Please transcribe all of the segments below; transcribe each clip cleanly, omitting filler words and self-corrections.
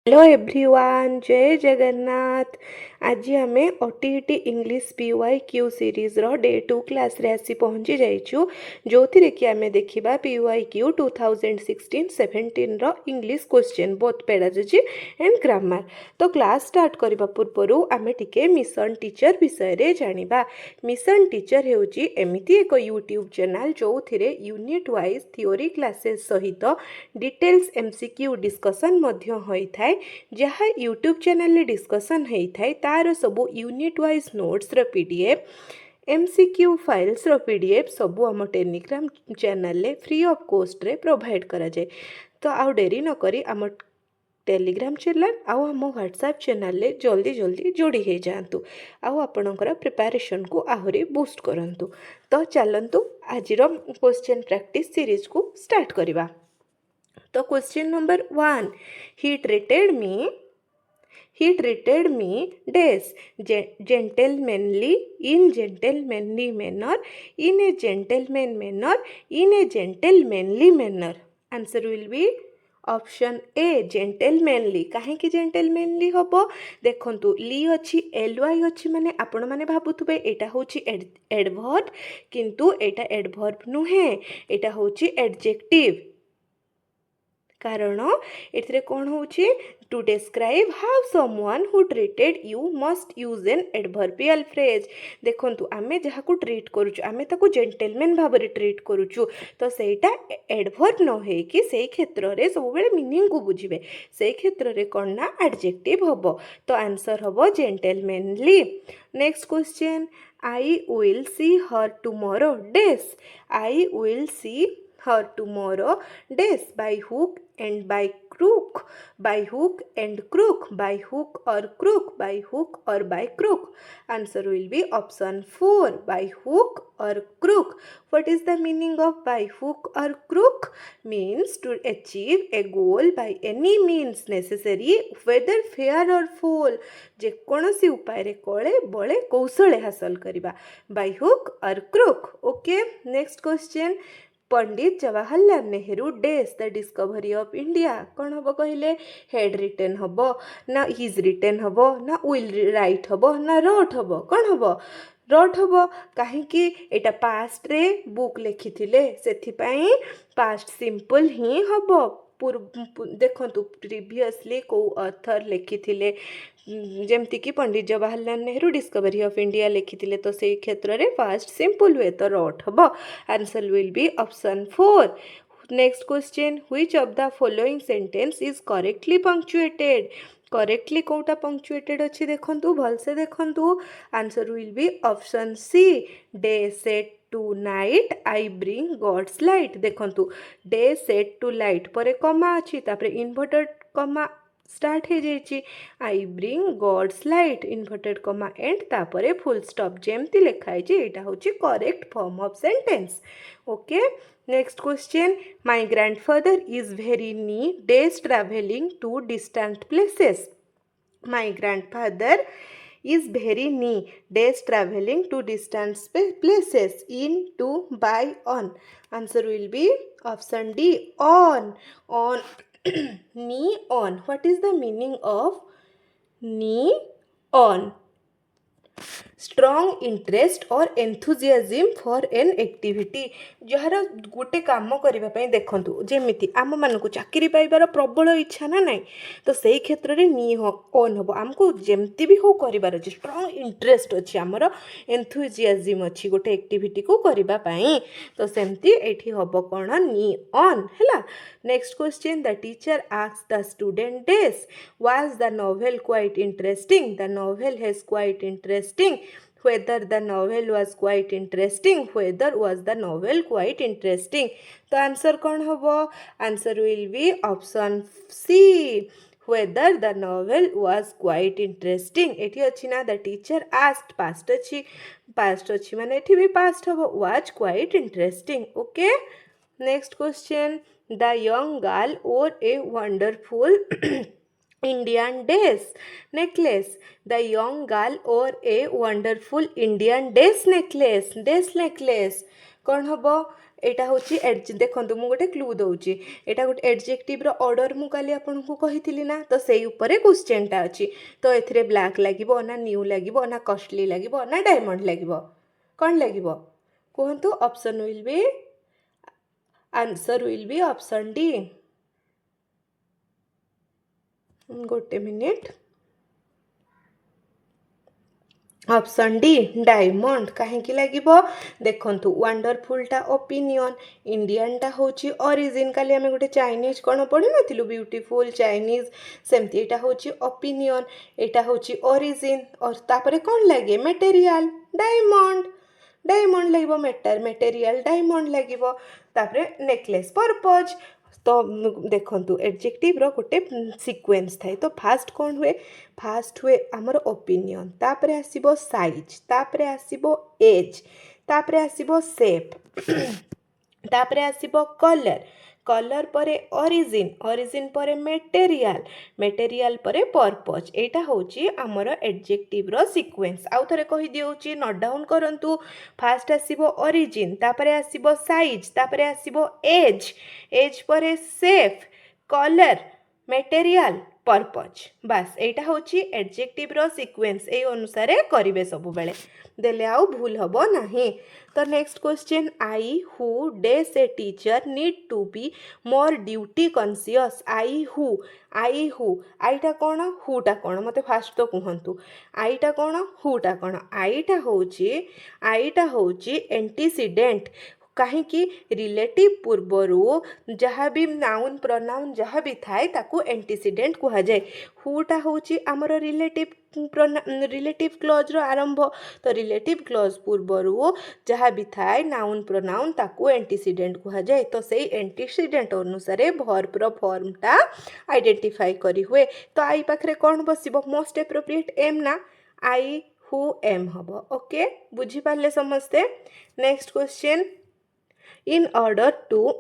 Hello everyone, जय जगन्नाथ। आज आम OTET English P Y Q series रो डे 2 क्लास रे आसी पहुँची जाइछु, जो थी कि आम देखा पीवाई क्यू 2016-17 रो English question both pedagogy and grammar. तो क्लास स्टार्ट करने पूर्व आम टिके मिशन टीचर विषय रे जानिबा। मिशन टीचर हेउची एमिति एक यूट्यूब चैनल जो थिरे यूनिट वाइज थ्योरी क्लासेस सहित डिटेल्स एमसीक्यू डिस्कशन मध्य होई थाए, जहाँ यूट्यूब चैनल डिस्कसन होता है तार सबू unit wise notes PDF MCQ files PDF सबू आम Telegram channel free of cost रे प्रोवाइड करा जाए। तो आउ डेरी न करी आम टेलीग्राम चैनल आउ आम व्हाट्सएप चैनल जल्दी जल्दी जोड़ी हो जातु आउ आपणकर प्रिपरेशन को आहरी बूस्ट करंतु। तो चलतु आज क्वेश्चन प्रैक्टिस सीरीज को स्टार्ट करवा। तो question number 1, he treated me days gentlemanly in gentlemanly manner in a gentleman manner in a gentlemanly manner. Answer will be option A gentlemanly. कहीं जेंटलमैनली हम देखु ली अच्छी एल वाई अच्छी माने आपण मैंने भावुवे यहाँ हूँ एडवर्ब, किंतु एटा एडवर्ब नुहे, एटा हूँ एडजेक्टिव। कारण एथिरे कौन होची to describe how someone who treated you must use an adverbial phrase. देखंतु आमे जहा को ट्रीट करूछु आमे ताको जेंटलमैन भाव रे ट्रीट करूछु, तो सेटा एडवर्ब न हे कि सेई क्षेत्र रे सब बेले मीनिंग को बुझिबे, सेई क्षेत्र रे कोन ना एडजेक्टिव हबो। तो आंसर हबो gentlemanly. Next question, I will see her tomorrow dash. I will see her tomorrow days by hook and by crook, by hook and crook, by hook or crook, by hook or by crook. Answer will be option 4, by hook or crook. What is the meaning of by hook or crook? Means to achieve a goal by any means necessary, whether fair or foul. जे कौनसी उपाय रे कले बले कौशले हासिल करिबा, by hook or crook. Okay, next question, Pandit Jawaharlal Nehru dash the discovery of India. कौन हम कहले हेड रिटेन हम ना हिज रिटेन हम ना विल राइट हम ना रोट हम, कौन हम रोट हम। कहीं एटा पास्ट रे बुक लिखी से पास्ट सिंपल ही हम। देखु प्रीवियसली कौ ऑथर लिखी जमती कि Pandit Jawaharlal Nehru Discovery of India लिखी, तो से क्षेत्र में फास्ट सिंपल हुए तो रट हम। Answer will be option 4। Next question, which of the following sentence is correctly punctuated. Correctly कौटा पंक्चुएटेड अच्छी देखंतु, भलसे देखंतु। Answer will be option C, day set to night I bring God's light. देखंतु डे सेट टू लाइट पर comma अच्छी, तापरे inverted comma start हो जाइए, I bring God's light inverted comma and तापरे फुल स्टॉप जेमती लिखाई यहाँ हूँ correct form of sentence. Okay, next question, my grandfather is very keen dash travelling to distant places. My grandfather is very near days traveling to distant places in, to, by, on. Answer will be option D, on. On knee on. What is the meaning of knee on? Strong interest और enthusiasm for an activity. जार गोटे काम करने देखु जमी आम मानक चाकरी पाइबार प्रबल इच्छा ना ना, तो से क्षेत्र में नी ऑन हम आमको जमती भी हो करार अच्छे, स्ट्रॉन्ग इंटरेस्ट अच्छी आमर एंथुजियाज्म अच्छी गोटे एक्टिविटी को करने, तो सेमती ये हम कौन नी ऑन है। Next question, the teacher asked the student does was the novel quite interesting. The novel has quite interesting, whether the novel was quite interesting, whether was the novel quite interesting. तो आंसर कौन होबो? Answer will be option C, whether the novel was quite interesting. एठी अछि ना the teacher asked, past अछि माने एठी भी past होबो, was quite interesting. Okay, next question, the young girl wore a wonderful Indian dress necklace. The young girl wore a wonderful Indian dress necklace. कौन हम एटा होची देखंतु मु गोटे क्लू दउची एटा गोटे एडजेक्टिव रो ऑर्डर मु काली आपनकु कहिथिली ना तो सेई ऊपरे क्वेश्चन टा अछि तो एथिरे ब्लैक लागिबो ना न्यू लागिबो ना कॉस्टली लागिबो ना डायमंड लागिबो कोन लागिबो कहंतु option will be answer will be option D गोटे मिनिट ऑप्शन डी डायमंड कहीं लगे देखु वंडरफुलटा ओपिनियन इंडियनटा हूँ ओरिजिन काली आम गोटे चाइनीज कौन पढ़ी नु ब्यूटीफुल चाइनीज सेमती यहाँ हूँ ओपिनियन यहाँ हूँ ओरिजिन और तापर कौन लगे मटेरियल डायमंड डायमंड लगे मटेरियल डायमंड लगे तापर नेकलेस पर्पज तो देखंतु एडजेक्टिव रो गोटे सीक्वेंस थाए तो फास्ट कौन हुए फास्ट हुए आमर ओपिनियन तापरे आसीबो साइज तापरे आसीबो एज तापरे आसीबो शेप तापरे आसीबो कलर कलर परे ओरिजिन ओरिजिन परे मटेरियल मटेरियल परे पर्पज एटा होची आमर एडजेक्टिव रो सीक्वेंस आउ थरे कहि दिउची नोट डाउन करंतु फास्ट आसीबो ओरिजिन तापरे आसीबो साइज तापरे आसीबो एज एज परे शेप कलर मटेरियल पर्पज बास एटा होची एडजेक्टिव रो सीक्वेंस ए अनुसार करिवे सब बेले देले आउ भूल हबो नाही तो next question I who dash a teacher need to be more duty conscious I who आईटा कौन हुटा कौन मते फास्ट तो कहंतु आईटा कौन हुटा कौन आईटा होची एंटीसीडेंट कहीं रिलेटिव पूर्वरु जहाँ भी नाउन प्रोनाउन जहाँ भी थाए ताकू एंटीसीडेंट कह जाए हुटा होची आमर रिलेटिव क्लॉज रो आरंभ तो रिलेटिव क्लॉज पूर्वरु जहाँ भी थाए नाउन प्रोनाउन ताकू एंटीसीडेंट कह जाए तो सही एंटीसीडेंट अनुसार वर्ब रो फॉर्मटा आइडेंटिफाई करी हुए तो आई पाखरे कौन बसिबो मोस्ट एप्रोप्रिएट एम ना आई हु एम हबो ओके बुझी पाले समस्ते next question In order to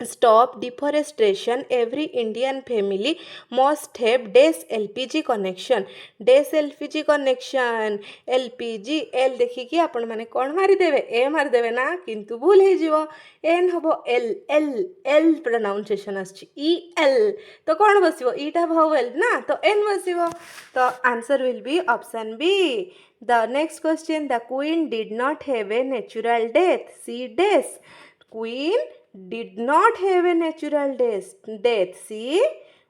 stop deforestation, every Indian family must have dash LPG connection. Dash LPG connection LPG L देखिए आपण माने कौन मारी देवे ए मारी देवे ना किंतु भूल हे जीवो एन हबो एल एल एल प्रोनाउंसिएशन आछि ई एल तो कौन बसिबो ईटा भावेल ना तो एन बसिबो तो answer will be option B The next question, the queen did not have a natural death. She dash. Queen did not have a natural death. She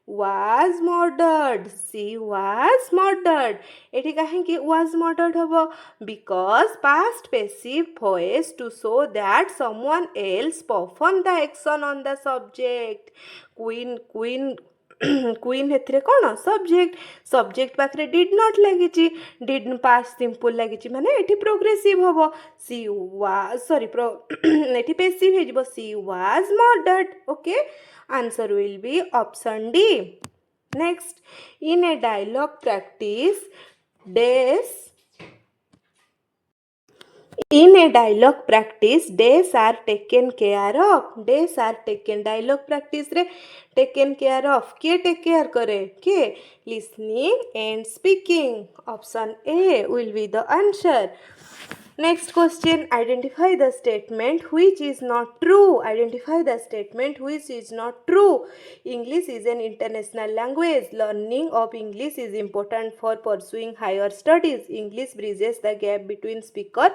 was murdered. She was murdered. एठी कहीं was murdered हबो because past passive voice to show that someone else performed the action on the subject. Queen queen हेथिरे कौन subject पाखरे did not लगी did past simple लगी माने एठी प्रोग्रेसिव हबो सी वाज सॉरी एठी पैसिव हे जिवो she was murdered okay answer will be option D next in a dialogue practice dash In a dialogue practice, days are taken care of. Days are taken. Dialogue practice रे taken care of. के take care करे? के listening and speaking. Option A will be the answer. Next question, identify the statement which is not true. Identify the statement which is not true. English is an international language. Learning of English is important for pursuing higher studies. English bridges the gap between speaker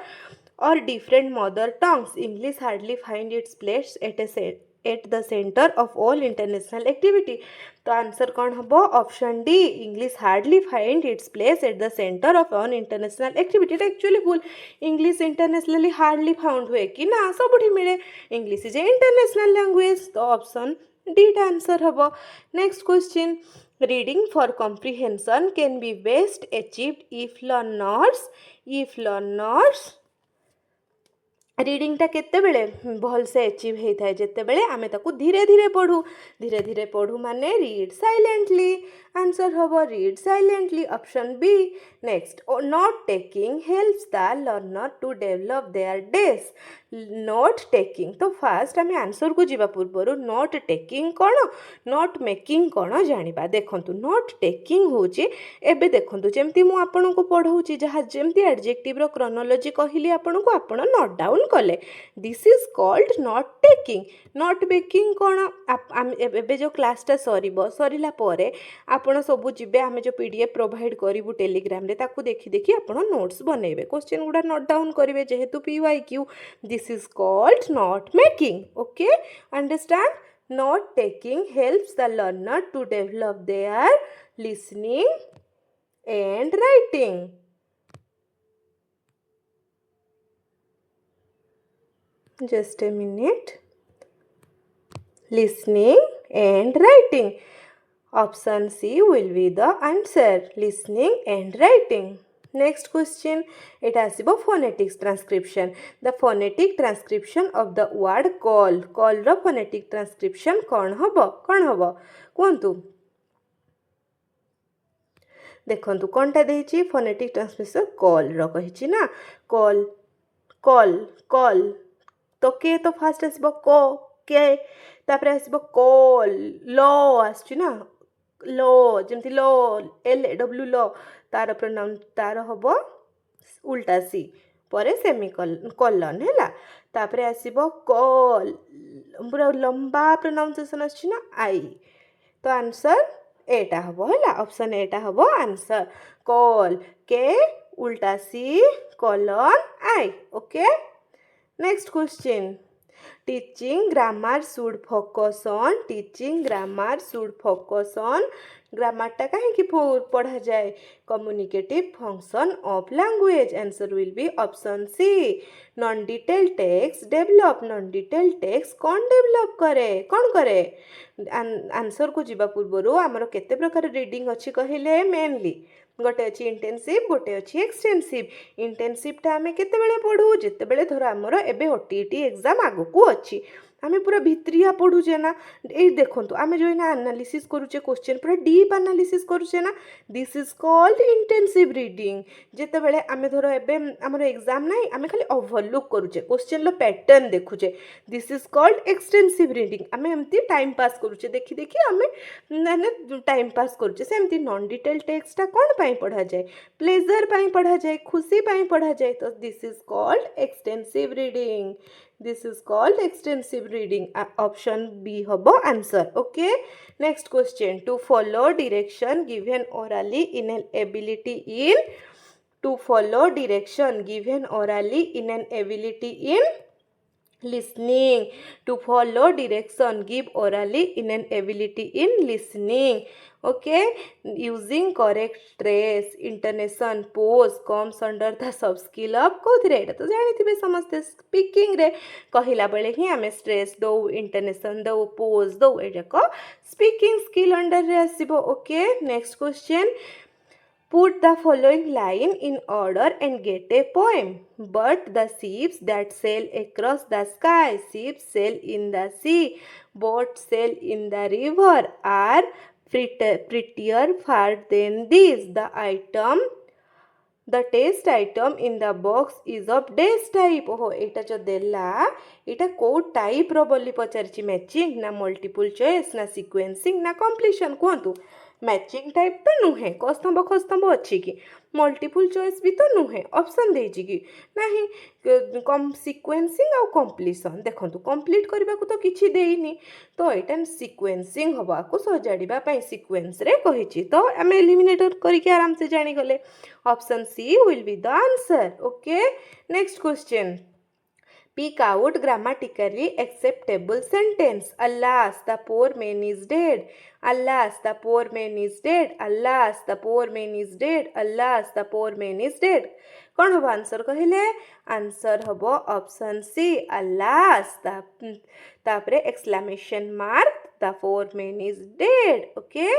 or different mother tongues. English hardly find its place at the center of all international activity. तो answer कौन हबो option D English hardly find its place at the center of on international activity actually भूल English internationally hardly found हुए कि ना सबुठी मिले English is an international language तो ऑप्शन डी आंसर हबो next question reading for comprehension can be best achieved if learners रीडिंगटा केते बेले भल से अचीव होता है जिते बेले आमे ताकू धीरे धीरे पढ़ू माने रीड साइलेंटली आंसर हबो read silently option B next note taking helps the learner to develop their note taking तो फास्ट आम आंसर को जीवा पूर्वर नॉट टेकिंग कौन नॉट मेकिंग कौन जानिबा देखंतु नॉट टेकिंग होची एबे देखंतु जेमती मु आपन को पढ़ाऊची जहाँ जेमती एडजेक्टिव रो क्रोनोलॉजी कहली आपन को आपन नोट डाउन कले this is called not taking not making कौन एबे जो क्लासटा सरिला परे आपण सबू जिबे आमे जो पीडीएफ प्रोवाइड करिवु टेलीग्राम रे ताकू देखि देखि आपण नोट्स बनेबे क्वेश्चन गुडा नोट डाउन करिवे जेहेतु PYQ this is called note making okay understand note taking helps the learner to develop their listening and writing just a minute listening and writing option C will be the answer listening and writing next question it has a phonetics transcription the phonetic transcription of the word call ro phonetic transcription kon hobo kuantu देखंतु कोनटा देछि phonetic transcription call रो कहिछि ना call तो के तो fast आसब को के तापर आसब call लो आसछि ना लो जेमति लो एल डब्ल्यू लो तार प्रोनाउन तार हबो उल्टा सी परे सेमिकोलन हैला तापर आसब कॉल पूरा लंबा प्रोनाउंसिएशन आसछि ना आई तो आंसर एटा हबो हैला ऑप्शन एटा हबो आंसर कॉल के उल्टा सी colon I okay next question teaching grammar should focus on grammar टा कहीं कि पढ़ा जाए communicative function of language answer will be option C non detailed text develop non detailed text कौन develop करे आंसर को जीवा पूर्वरु आमर केते प्रकार रीडिंग अच्छी कहले मेनली गोटे अच्छी इंटेंसिव गोटे अच्छी एक्सटेंसिव इंटेंसिवटा आम केतेबेले पढ़ू जितेबेले धर आमर एबे ओटीटी एग्जाम आगकू अच्छी आम पूरा भित्रिया पढ़ुचे ना ये देखो आम जो एनालिसिस करुचे क्वेश्चन पूरा डीप एनालिसिस करुचे ना this is called intensive reading जितेबेले आम धर एबे आमर एग्जाम ना आम खाली ओवरलुक करुचे क्वेश्चन लो पैटर्न देखुचे this is called extensive reading आम एमती टाइम पास करुचे देखि देखि आम माने टाइम पास करुचे सेमती नॉन डिटेल टेक्स्टटा कौन पाई पढ़ा जाए प्लेजर पाई पढ़ा जाए खुशी पाई पढ़ा जाए तो this is called extensive reading this is called extensive reading option B hobo answer okay next question to follow direction given orally in an ability in listening to follow direction give orally in an ability in listening okay using correct stress intonation pause comes under the sub skill of कोथिरे एटा तो जानिथिबे समस्ते speaking रे कहिला बेले ही आमे stress दो intonation दो pose दो एटा को स्पीकिंग स्किल अंडर रे आसीबो okay next question Put the following line in order and get a poem. But the ships that sail across the sky, ships sail in the sea, boats sail in the river, are prettier far than these. The test item in the box is of dash type. ओहो एटा जो देला एटा को type रो बोली पचारची matching ना multiple choice ना sequencing ना completion कोंतु matching type तो नुहे कस्तंभ अच्छी कि मल्टीपल चॉइस भी तो नुहे ऑप्शन देछि कि नाही कम सीक्वेंसिंग आ कंप्लीशन देखंतु कंप्लीट करबा को तो किछि देइनी तो एटा सीक्वेंसिंग हबा को सजाडिबा पई सीक्वेंस रे कहिछि तो हम एलिमिनेटर करिके आराम से जानि गले option C will be the answer okay next question Pick out grammatically acceptable sentence. Alas, the poor man is dead. Alas, the poor man is dead. Alas, the poor man is dead. Alas, the poor man is dead. कौन हम answer कहले answer हम option C alas तापरे exclamation mark the poor man is dead okay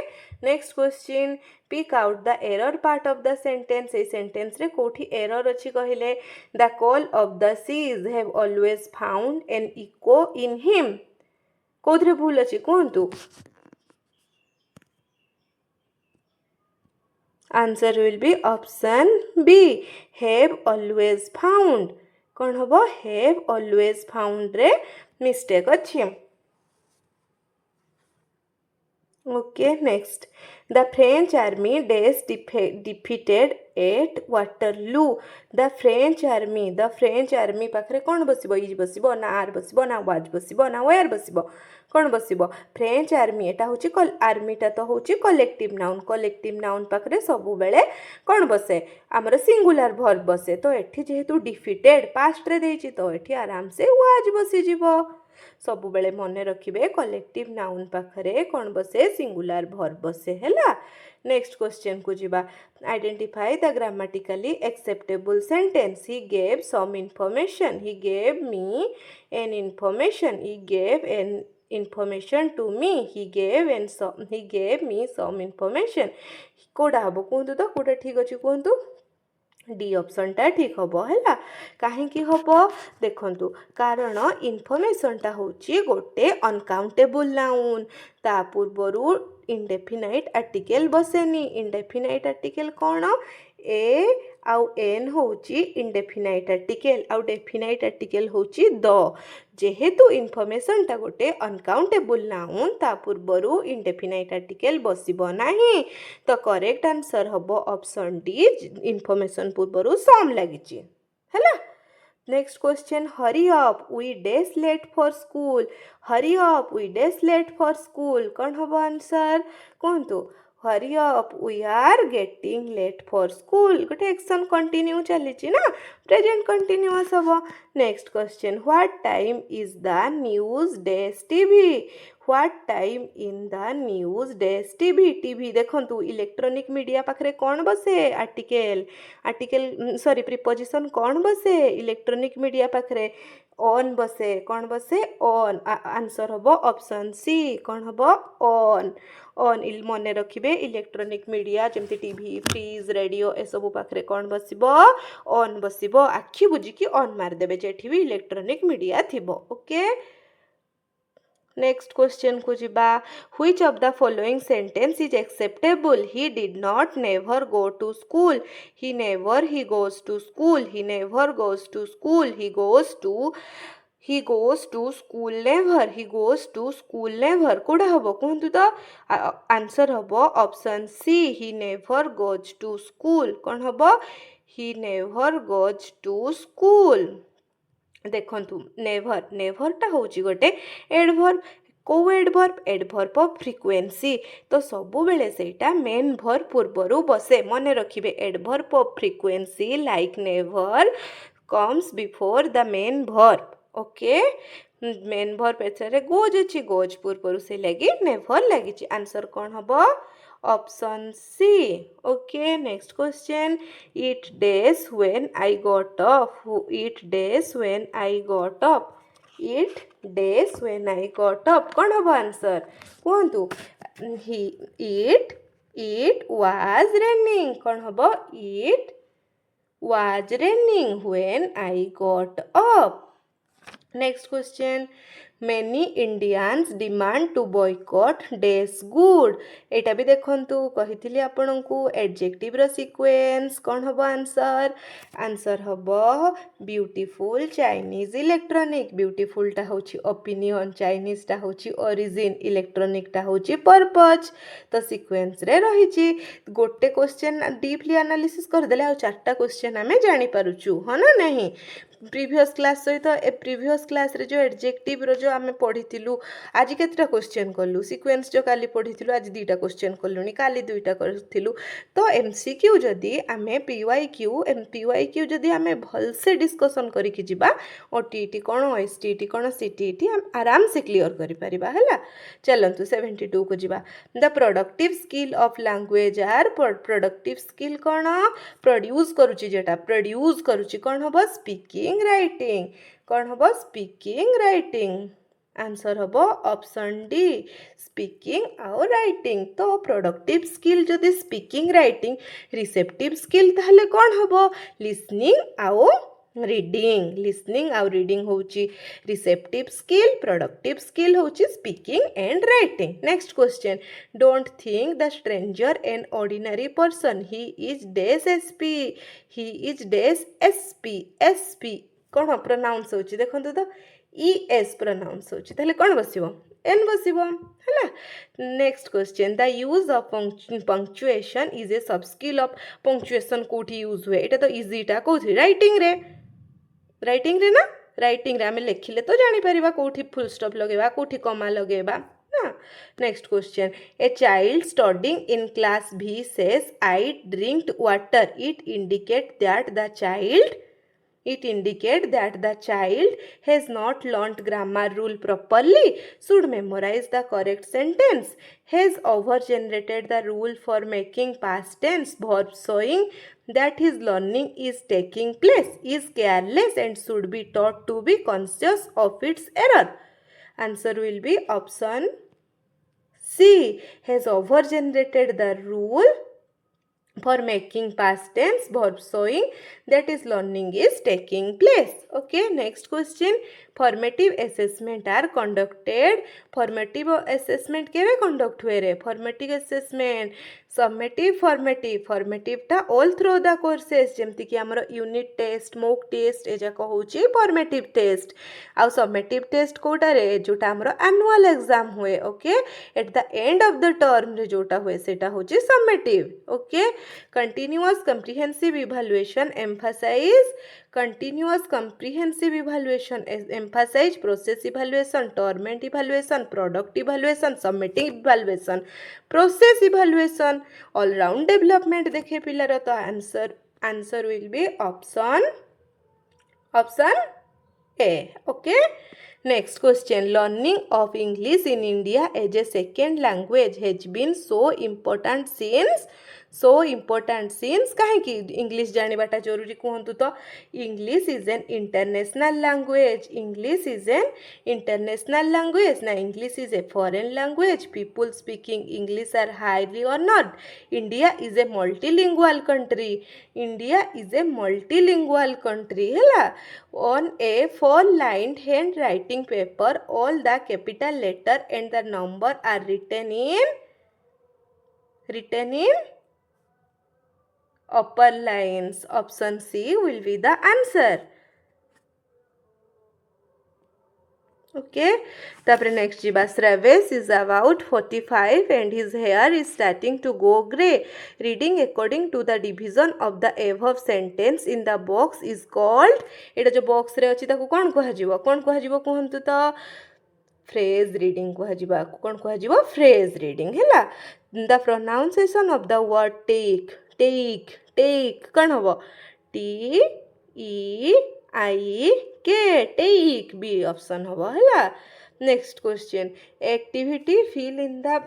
next question pick out the error part of the sentence ए sentence रे कोठी एरर अछि कहले the call of the seas have always found an echo in him कोथरे भूल अछि कोंतु Answer will be option B. Have always found. कौन हम हैव ऑलवेज फाउंड रे मिस्टेक अच्छी okay next the French army dash defeated at Waterloo the French army पाखे कौन बसब is बसब ना आर बसब ना वाज बसब ना वेयर बसब कौन बसब फ्रेंच आर्मी एटा हूँ आर्मीटा तो हूँ कलेक्टिव नाउन पाखे सब बेले कौन बसे आमर सिंगुलर भर्ब बसे तो एठी जेहेतु डिफिटेड पास्ट रे देइछि तो एठी आराम से वाज बसीजिब सब बेले मन रखिबे कलेक्टिव नाउन पाखरे कौन बसे सिंगुलर भर्ब बसे हैला नेक्स्ट क्वेश्चन को जिबा identify the grammatically acceptable sentence he gave some information he gave me an information he gave an information to me he gave me some information कोडा हबो कहतु तो कोडा ठीक अछि कहतु डी ऑप्शनटा ठीक हम है कहीं हम देखु कारण इनफर्मेशनटा हूँ गोटे अनकाउंटेबल नाउन ता पूर्वर इंडेफिनाइट आर्टिकल बसेनी इंडेफिनाइट आर्टिकल कौन ए आउ एन होची इंडेफिनाइट आर्टिकल आउ डेफिनाइट आर्टिकल होची द जेहेतु इनफर्मेशनटा गोटे अनकाउंटेबल नाउन ता पूर्वर इंडेफिनाइट आर्टिकल बसिब नाही तो करेक्ट आंसर हम ऑप्शन डी इनफर्मेशन पूर्वर सम लगी है next question hurry up we dash late for school hurry up we dash late for school कौन हम आंसर कहतु hurry up we are getting late for school गोटे एक्शन कंटिन्यू चली ना प्रेजेंट कंटिन्यूअस हम next question what time is the news dash TV what time in the news dash TV देखंतु electronic media पाखरे कौन बसे आर्टिकल सॉरी प्रीपोजिशन कौन बसे इलेक्ट्रॉनिक मीडिया पाखरे ऑन बसे कौन बसे ऑन आंसर हम ऑप्शन सी कौन हम ऑन ऑन मन रखिए इलेक्ट्रॉनिक मीडिया जमती टीवी फ्रिज रेडियो ए सब पाखरे कौन बसिब ऑन बसिब आखि बुझिकी ऑन मारदेवे जेठी भी इलेक्ट्रॉनिक मीडिया थिबो ओके नेक्स्ट क्वेश्चन को जिबा which of the following sentence is acceptable he did not never go to school he never he goes to school he never goes to school he goes to school never कोड़ा हबो कहतु तो answer हबो option C he never goes to school कौन हबो he never goes to school देखंतु नेभरटा होची गोटे एडवर्ब को एडवर्ब ऑफ फ्रिक्वेंसी तो सब बेले सेटा मेन भर्ब पूर्वरु बसे मन रखिबे adverb of frequency like never comes before the main verb okay main verb एथरे गोज अछि गोज पूर्वरु से लगी नेवर लगी आंसर कौन हबो option C okay next question it dash when I got up it dash when I got up it dash when I got up कौन हम आंसर कहतु इट वाज रेनिंग कौन हम it was raining when I got up next question many Indians demand to boycott dash good एटा भी देखंतु कहिथिली आपनकु adjective रो sequence कौन हबो आंसर हबो ब्यूटीफुल चाइनीज इलेक्ट्रॉनिक ब्यूटीफुल टा होची ओपिनियन चाइनीज टा होची ओरिजिन इलेक्ट्रॉनिक टा होची पर्पज तो सीक्वेंस रे रहिची गोटे क्वेश्चन डीपली एनालिसिस कर देले आ चारटा क्वेश्चन हमें जानि पारुछु ह ना नहीं प्रीवियस क्लास सहित प्रीवियस क्लास रे जो एडजेक्टिव रो जो आमे पढ़िथिलु आज केतटा क्वेश्चन कलु सीक्वेंस जो काली पढ़िथिलु आज दुईटा क्वेश्चन कलुनी काली दुईटा करथिलु तो एमसीक्यू जदी आमे पीवाईक्यू जदी आमे भल से डिस्कशन करी कि जिबा ओटीटी कोन एसटीटी कोन सीटीटी आराम से क्लियर करि परिबा हैला चलंतु 72 को जिबा the productive skill of language are productive skill कोन प्रोड्यूस करूची जेटा प्रोड्यूस करूची कोन हबो स्पीकिंग राइटिंग कौन हम स्पीकिंग राइटिंग आंसर हम ऑप्शन डी स्पीकिंग आउ राइटिंग तो प्रोडक्टिव स्किल जदि स्पीकिंग राइटिंग रिसेप्टिव स्किल ताहले कौन हम लिसनिंग आउ रीडिंग होची रिसेप्टिव स्किल प्रोडक्टिव स्किल होची speaking and writing next question don't think the stranger an ordinary person he is days SP कौन प्रोनाउंस होची देखंतु तो ES प्रोनाउंस होची ताले कौन बसिबो N बसिबो हला। Next question the use of punctuation is a सब स्किल ऑफ पंक्चुएशन कोठी यूज हुए एटा तो इजीटा कोठी राइटिंग रे ना राइटिंग रे आमे लिखिले तो जानि परिबा कोठी फुल स्टॉप लगेबा कोठी कॉमा लगेबा ना। Next question a child studying in class B says I drinked water it indicate that the child has not learnt grammar rule properly, should memorize the correct sentence, has over-generated the rule for making past tense verb showing that his learning is taking place, is careless and should be taught to be conscious of its error. Answer will be option C, has over-generated the rule for making past tense verb showing that is learning is taking place. Okay, next question formative assessment are conducted. Formative assessment केवे conduct हुए रे formative assessment formative टा all through the courses जेमती कि हमरो unit test mock test ए जाको होची formative test आउ summative test Kota रे जोटा हमरो annual exam हुए okay at the end of the term रे जोटा हुए सेटा होची summative. okay, continuous comprehensive evaluation emphasize process evaluation, torment evaluation, product evaluation, summative evaluation, process evaluation, all round development देखे पिलार तो answer will be option A. okay, next question learning of English in India as a second language has been so important since कहीं English जानिबाटा जरूरी कहतु तो English is an international language ना English is a foreign language people speaking English are highly honoured India is a multilingual country हैला on a 4-lined hand writing paper all the capital letter and the number are written in upper lines. Option C will be the answer. okay, tapre next jiba Travis is about 45 and his hair is starting to go grey. Reading according to the division of the above sentence in the box is called एटा जो box रे अछि ताको कोन कहजिबो कहंतु तो phrase reading कहजिबा कोन कहजिबो phrase reading हैला. the pronunciation of the word take कौन हम TEIK take B option हम है. next question activity fill in the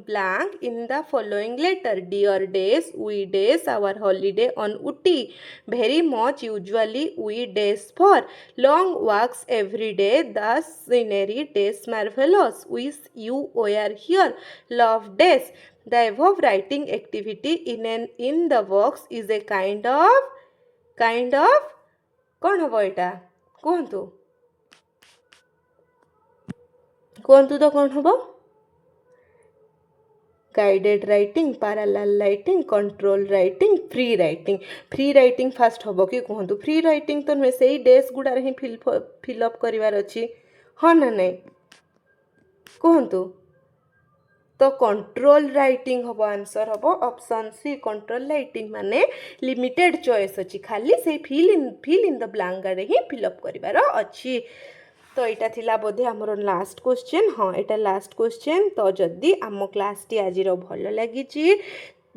blank in the following letter. dear days, we days our holiday on Uti, very much, usually, we days for, long walks every day, the scenery days marvelous, wish you were here, love days. the above writing activity in the box is a kind of कौन हम एटा कहतु तो कौन हम guided writing, parallel writing, control writing, free writing fast हम कि कहतु free writing तो नुहे से डेज गुड़ा ही फिलअप करार अच्छी हाँ ना नहीं कहतु तो कंट्रोल राइटिंग हम आंसर हम ऑप्शन सी. कंट्रोल राइटिंग माने लिमिटेड चॉइस अच्छी खाली से फिल इन द ब्लैंक ही फिलअप करार अच्छी. तो यहाँ थिला बोधे आमर लास्ट क्वेश्चन. हाँ यहाँ लास्ट क्वेश्चन. तो जदि आम क्लास टी आज भल लगी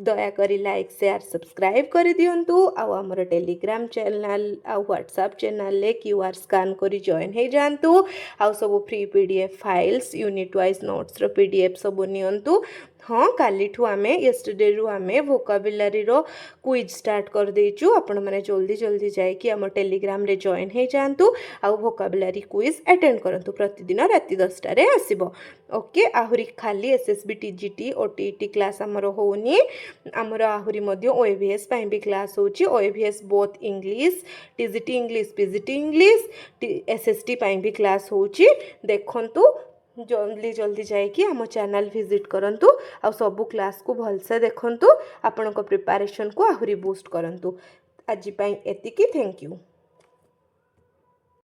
दयाकोरी लाइक शेयर सब्सक्राइब कर दिंतु. आमर टेलीग्राम चैनल आ व्हाट्सएप चैनल QR स्कान करी जॉइन हो जातु. आउ सब free PDF files unit wise notes PDF सब नियंतु. हाँ कालीठू आमे येस्टरडे रु आमे वोकाबुलारी रो क्विज स्टार्ट कर देचु. आपण माने जल्दी जाइए आम टेलीग्राम रे जॉइन हो जातु. आउ वोकाबुलारी क्विज अटेंड करंतु. प्रतिदिन राति 10 टारे आसीबो. ओके आहुरी खाली SSB TGT OTET क्लास आमर होनी. आमर आहुरी मध्य OAVS पाई भी क्लास होची. OAVS both English TGT English PGT English SST पाई भी क्लास होची. देखंतु जल्दी जाइए आम चैनल विजिट करंतु. आ सबु क्लास को भलसे देखंतु. आपण को प्रिपरेशन को आहुरी बूस्ट करंतु. आज पाई एतिकी. Thank you.